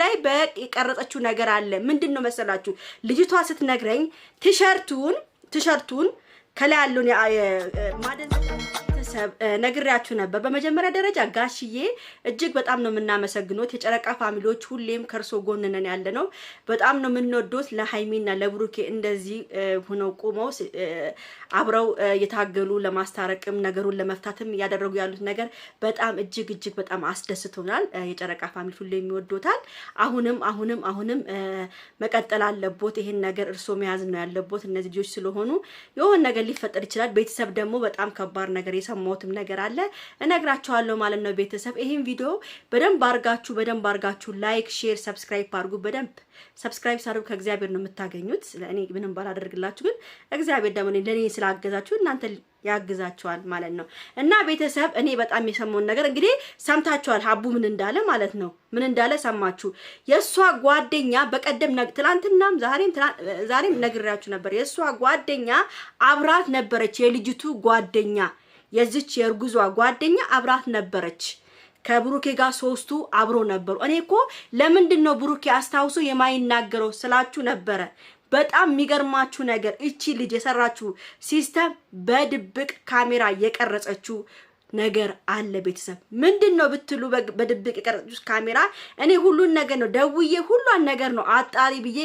ላይ በቀረጸችው ነገር አለ ምንድነው መሰላችሁ ልጅቷ ስትነግረኝ ቲሸርቱን ከላይ ያለው ማደን ነግሬያችሁ ነበር በመጀመሪያ ደረጃ ጋሽዬ እጅግ በጣም ነው የምናመሰግኖት የጨረቃ ፋሚሊዎች ሁሌም ከርሶ ጎን ነን ያለነው በጣም ነው የምንወዶት ለሃይሚና ለብሩኬ እንደዚህ ሆነው ቆመው አብረው የታገሉ ለማስታረቅም ነገሩን ለመፍታትም ያደረጉ ያሉት ነገር በጣም እጅግ በጣም አስደስቶናል የጨረቃ ፋሚሊ ሁሌም ይወዶታል አሁንም መቀጠል አለቦት ይሄን ነገር እርሶ መያዝ ነው ያለቦት እነዚህ ልጆች ስለሆኑ የሆነ ነገር ሊፈጠር ይችላል ቤተሰብ ደግሞ በጣም ከባድ ነገር የሰማሁትም ነገር አለ እነግራችኋለሁ ማለት ነው ቤተሰብ ይሄን ቪዲዮ በደንብ አርጋችሁ ላይክ ሼር ሰብስክራይብ አድርጉ በደንብ ሰብስክራይብ ሳርጉ ከእግዚአብሔር ነው የምታገኙት ለኔ ምንም ባላደርግላችሁ ግን እግዚአብሔር ደግሞ ለኔ ስላገዛችሁ እናንተ ያግዛችኋል ማለት ነው እና ቤተሰብ እኔ በጣም የሰማውን ነገር እንግዲህ ሰምታችኋል ሀቡ ምን እንዳለ ማለት ነው ምን እንዳለ ሰማችሁ የሷ ጓደኛ በቀደም ትላንትናም ዛሬም ነግሬያችሁ ነበር የሷ ጓደኛ አብራት ነበረች የልጅቱ ጓደኛ የዚች የርጉዟ ጓደኛ አብራት ነበረች ከብሩኬ ጋር ሶስቱ አብሮ ነበሩ እኔኮ ለምንድነው ብሩኬ አስታውሶ የማይናገረው ስላችሁ ነበር በጣም የሚገርማችሁ ነገር እቺ ልጅ የሰራችሁ ሲስተም በድብቅ ካሜራ የቀረጸችው ነገር አለ ቤተሰብ ምንድነው ብትሉ በድብቅ የቀረጸችው ካሜራ እኔ ሁሉን ነገር ነው ደውዬ ሁሉን ነገር ነው አጣሪ ብዬ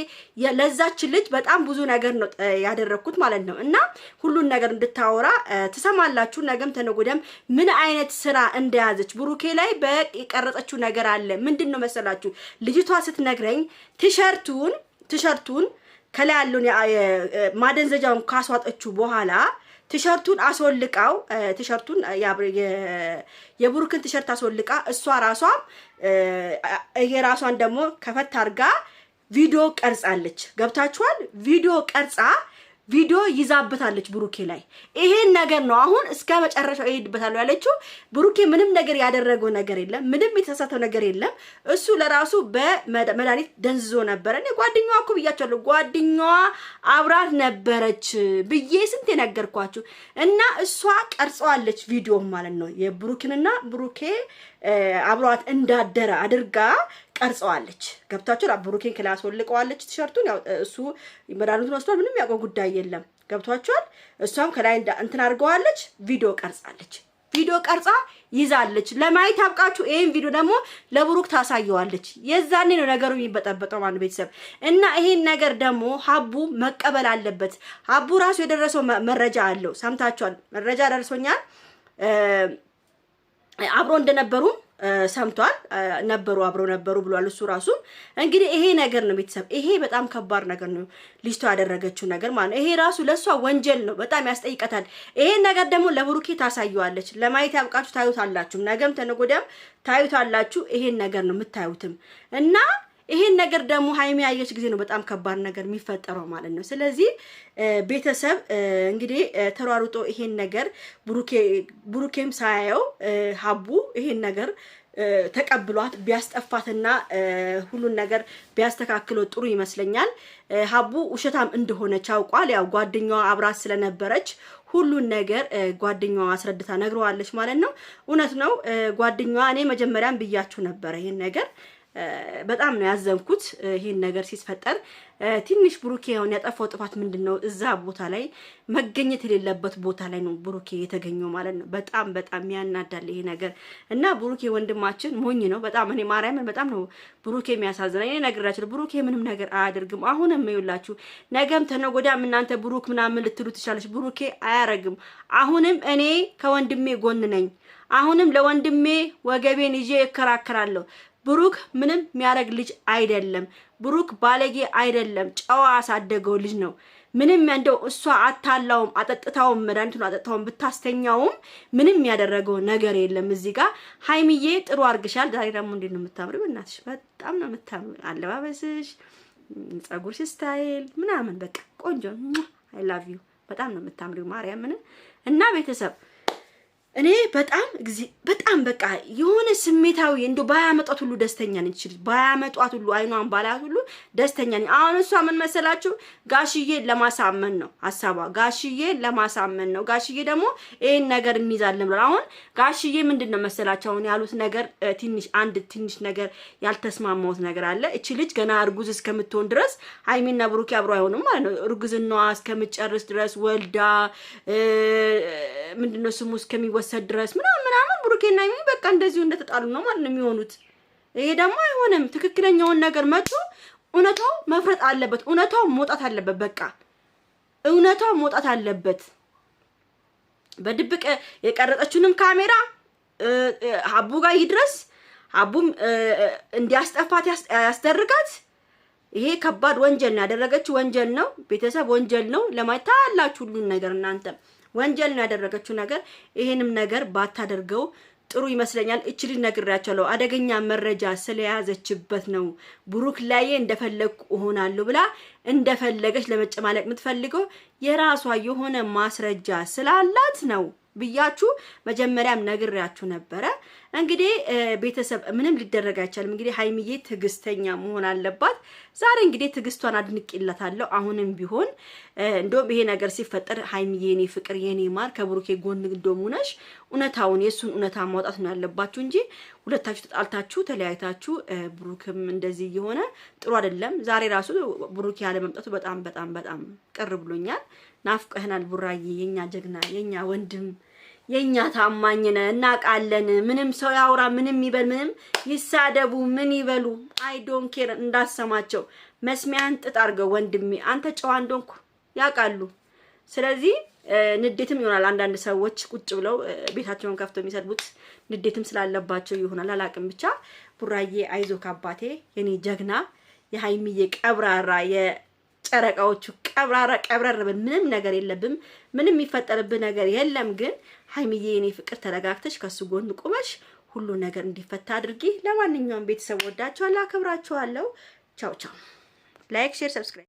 ለዛች ልጅ በጣም ብዙ ነገር ነው ያደረኩት ማለት ነው እና ሁሉን ነገር እንድታወራ ተሰማላችሁ ነገም ተነጎደም ምን አይነት ስራ እንደያዘች ብሩኬ ላይ በቀረጸችው ነገር አለ ምንድነው መሰላችሁ ልጅቷ ስትነግረኝ ቲሸርቱን ከላይ ያለው ማደንዘጃውን ካስዋጠችው በኋላ ቲሸርቱን አስወልቃው ቲሸርቱን የብሩክን ቲሸርት አስወልቃ እሷ ራሷም የራሷን ደግሞ ከፈት አርጋ ቪዲዮ ቀርጻለች ገብታችኋል ቪዲዮ ይዛበታለች ብሩኬ ላይ ይሄን ነገር ነው አሁን እስከ መጨረሻው ይሄድበታል ያለችው ብሩኬ ምንም ነገር ያደረገው ነገር የለም ምንም የተሳሳተው ነገር የለም እሱ ለራሱ በመድኃኒት ደንዝዞ ነበር እኔ ጓደኛዋ እኮ ብያቻለሁ ጓደኛዋ አብራት ነበረች ብዬ ስንት የነገርኳችሁ እና እሷ ቀርጸዋለች ቪዲዮ ማለት ነው የብሩክንና ብሩኬ አብሯት እንዳደረ አድርጋ ቀርጸዋለች ገብታችሁ ብሩኬን ክላስ ወልቀዋለች ቲሸርቱን ያው እሱ መድኃኒቱን ወስዷል ምንም ያቆ ጉዳይ የለም ገብታችኋል እሷም ከላይ እንትን አድርገዋለች ቪዲዮ ቀርጻ ይዛለች ለማየት አብቃችሁ ይሄን ቪዲዮ ደግሞ ለብሩክ ታሳየዋለች የዛኔ ነው ነገሩ የሚበጠበጠው ማለት ቤተሰብ እና ይሄን ነገር ደግሞ ሀቡ መቀበል አለበት ሀቡ ራሱ የደረሰው መረጃ አለው ሰምታችኋል መረጃ ደርሶኛል አብሮ እንደነበሩ ሰምቷል አብረው ነበሩ ብሏል እሱ ራሱ እንግዲህ ይሄ ነገር ነው ቤተሰብ ይሄ በጣም ከባድ ነገር ነው ልጅቷ ያደረገችው ነገር ማለት ነው ይሄ ራሱ ለሷ ወንጀል ነው በጣም ያስጠይቀታል ይሄ ነገር ደግሞ ለብሩኬ ታሳየዋለች ለማየት ያብቃችሁ ታዩታላችሁ ነገም ተነጎዳም ታዩታላችሁ ይሄን ነገር ነው የምታዩትም እና ይሄን ነገር ደግሞ ሃይሚ ያየች ጊዜ ነው በጣም ከባድ ነገር የሚፈጠረው ማለት ነው ስለዚህ ቤተሰብ እንግዲህ ተሯሩጦ ይሄን ነገር ብሩኬም ሳያየው ሀቡ ይሄን ነገር ተቀብሏት ቢያስጠፋትና ሁሉን ነገር ቢያስተካክለው ጥሩ ይመስለኛል ሀቡ ውሸታም እንደሆነ ቻውቋል ያው ጓደኛዋ አብራት ስለነበረች ሁሉን ነገር ጓደኛዋ አስረድታ ነግረዋለች ማለት ነው እውነት ነው ጓደኛዋ እኔ መጀመሪያም ብያችሁ ነበር ይሄን ነገር በጣም ነው ያዘንኩት ይሄን ነገር ሲፈጠር ትንሽ ብሩኬ ያው ያጠፋው ጥፋት ምንድነው እዛ ቦታ ላይ መገኘት የሌለበት ቦታ ላይ ነው ብሩኬ የተገኘው ማለት ነው በጣም ያናዳል ይሄ ነገር እና ብሩኬ ወንድማችን ሞኝ ነው በጣም እኔ ማርያምን በጣም ነው ብሩኬ የሚያሳዝነኝ እኔ ነግራችሁ ብሩኬ ምንም ነገር አያደርግም አሁንም ይውላችሁ ነገም ተነጎዳም እናንተ ብሩክ ምናምን ልትሉ ትቻለሽ ብሩኬ አያረግም አሁንም እኔ ከወንድሜ ጎን ነኝ አሁንም ለወንድሜ ወገቤን ይዤ እከራከራለሁ ብሩክ ምንም የሚያረግ ልጅ አይደለም ብሩክ ባለጌ አይደለም ጨዋ አሳደገው ልጅ ነው ምንም እንደው እሷ አታላውም አጠጥታውም መድኃኒቱን አጠጥታውም ብታስተኛውም ምንም ያደረገው ነገር የለም እዚህ ጋር ሃይሚዬ ጥሩ አርግሻል ዛሬ ደግሞ እንዴት ነው የምታምሪው እናትሽ በጣም ነው የምታምሪው አለባበስሽ ጸጉርሽ ስታይል ምናምን በቃ ቆንጆ አይ ላቭ ዩ በጣም ነው የምታምሪው ማርያምን እና ቤተሰብ እኔ በጣም በቃ የሆነ ስሜታዊ እንዶ ባያመጣት ሁሉ ደስተኛ ነኝ። ባያመጣት ሁሉ አይኗን ባላት ሁሉ ደስተኛ ነኝ። አሁን እሷ ምን መሰላችሁ ጋሽዬ ለማሳመን ነው ሐሳቧ። ጋሽዬ ለማሳመን ነው። ጋሽዬ ደግሞ ይሄን ነገር እንይዛለን ብለው አሁን ጋሽዬ ምንድነው መሰላችሁ አሁን ያሉት ነገር ትንሽ ነገር ያልተስማማውት ነገር አለ። እቺ ልጅ ገና እርጉዝ እስከምትሆን ድረስ ሃይሚና ብሩኬ አብሮ አይሆንም ማለት ነው። እርጉዝናዋ እስከምትጨርስ ድረስ ወልዳ ምንድነው ስሙ እስከሚወሰድ ድረስ ምናምን ብሩኬና ሃይሚ በቃ እንደዚሁ እንደተጣሉ ነው ማለት ነው የሚሆኑት። ይሄ ደግሞ አይሆንም። ትክክለኛውን ነገር መጥቶ እውነታው መፍረጥ አለበት። እውነታው መውጣት አለበት። በቃ እውነታው መውጣት አለበት። በድብቅ የቀረጸችውንም ካሜራ ሀቡ ጋር ይድረስ። ሀቡም እንዲያስጠፋት ያስደርጋት። ይሄ ከባድ ወንጀል ነው ያደረገችው። ወንጀል ነው ቤተሰብ፣ ወንጀል ነው ለማይታላችሁ ሁሉን ነገር እናንተ ወንጀል ነው ያደረገችው ነገር። ይሄንም ነገር ባታደርገው ጥሩ ይመስለኛል። እቺ ልጅ ነግሬያቸዋለሁ አደገኛ መረጃ ስለያዘችበት ነው ብሩክ ላይ እንደፈለኩ እሆናለሁ ብላ እንደፈለገች ለመጨማለቅ የምትፈልገው የራሷ የሆነ ማስረጃ ስላላት ነው ብያችሁ መጀመሪያም ነግሬያችሁ ነበረ። እንግዲህ ቤተሰብ ምንም ሊደረግ አይቻልም። እንግዲህ ሃይሚዬ ትግስተኛ መሆን አለባት። ዛሬ እንግዲህ ትግስቷን አድንቄላታለሁ። አሁንም ቢሆን እንደውም ይሄ ነገር ሲፈጠር ሃይሚዬ የኔ ፍቅር የኔ ማር ከብሩኬ ጎን እንደሙነሽ እውነታውን የሱን እውነታ ማውጣት ነው ያለባችሁ እንጂ ሁለታችሁ ተጣልታችሁ ተለያይታችሁ ብሩክም እንደዚህ የሆነ ጥሩ አይደለም። ዛሬ ራሱ ብሩክ ያለ መምጣቱ በጣም ቅር ብሎኛል። ናፍቀህናል ቡራዬ፣ የኛ ጀግና፣ የኛ ወንድም፣ የኛ ታማኝ ነህ እናውቃለን። ምንም ሰው ያውራ ምንም ይበል ምንም ይሳደቡ ምን ይበሉ አይ ዶንት ኬር እንዳሰማቸው መስሚያን ጥጥ አድርገው ወንድሜ አንተ ጨዋ እንደሆንኩ ያውቃሉ። ስለዚህ ንዴትም ይሆናል አንዳንድ ሰዎች ቁጭ ብለው ቤታቸውን ከፍተው የሚሰድቡት ንዴትም ስላለባቸው ይሆናል አላቅም። ብቻ ቡራዬ አይዞህ አባቴ የኔ ጀግና የሃይሚዬ ቀብራራ ጨረቃዎቹ ቀብረር ምንም ነገር የለብም። ምንም የሚፈጠርብህ ነገር የለም። ግን ሃይሚዬ የኔ ፍቅር ተረጋግተሽ ከሱ ጎን ቁመሽ ሁሉ ነገር እንዲፈታ አድርጊ። ለማንኛውም ቤተሰብ ወዳችኋለሁ፣ አከብራችኋለሁ። ቻው ቻው። ላይክ፣ ሼር፣ ሰብስክራይብ